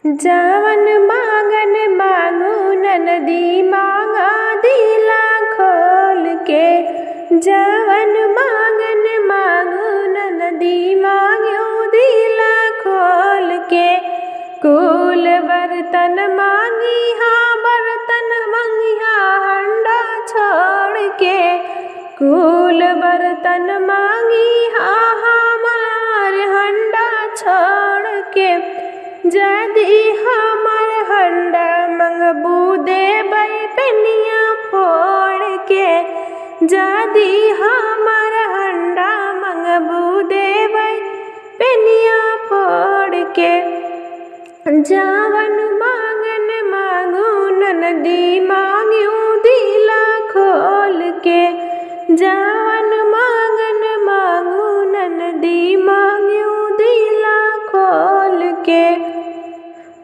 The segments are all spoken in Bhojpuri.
जवन मांगन मांगू ननदी मांगा दिला खोल के। जवन मांगन मांगू ननदी मांगू दिला खोल के। कुल बर्तन मांगी हाँ बर्तन मंगिया हंडा छोड़ के। कुल बर्तन मांगी हाँ हमार हंडा छोड़ के। जदी हमर हंडा मंगबू देबै पेनिया फोड़ के। जदी हमर हंडा मंगबू देबै पेनिया फोड़ के। जवन मांगन मांगू ननदी मांगू दिला खोल के। जवन मांगन मांगू ननदी मांगू दिला खोल के।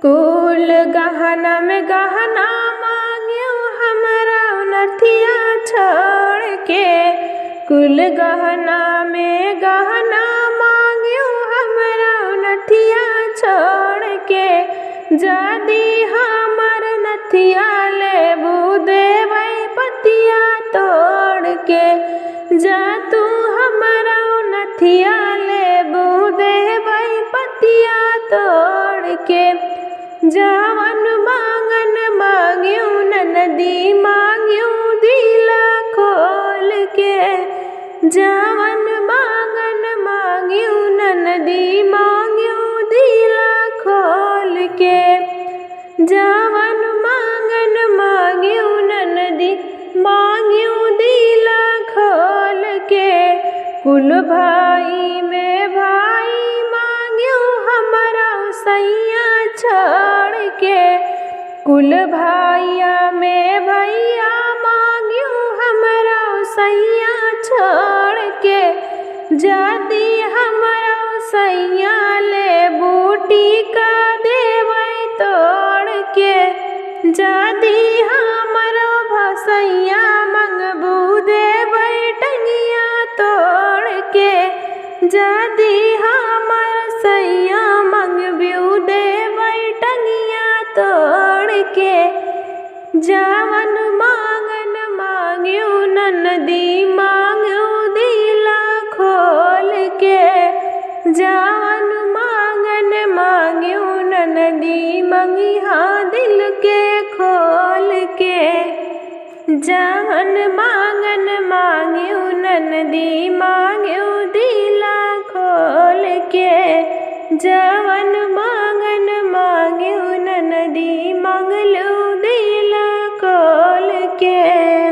कुल गहना में गहना मांगू हमरा नथिया छोड़ के। कुल गहना में गहना मांगू हमरा नथिया छोड़ के। जदी हमर नथिया लेबू देबै पतिया तोड़ के। जा तू हमरा नथिया लेबू देबै पतिया तोड़ के। जवन मांगन मांगू ननदी मांगू दिला खोल के। जवन मांगन मांगू ननदी मांगू दिला खोल के। जवन मांगन मांगू ननदी मांगू दिला खोल के। कुल भाई में भाई मांगू हमरा सैया छोड़ के। कुल भाइया में भैया मांगू हमरा सैया छोड़ के। जदी हमरा सैया लेबू टीका देबै तोड़ के। जदी हमरा भसैया मंगबू देबै टंगिया तोड़ के। जदी हमर सैया मंगबू देबै टंगिया तोड़ के। जवन मांगन मांगू ननदी मांगू दिला खोल के। जवन मांगन मांगू ननदी मंगिहा दिल के खोल के। जवन मांगन मांगू ननदी मांगू दिला खोल के।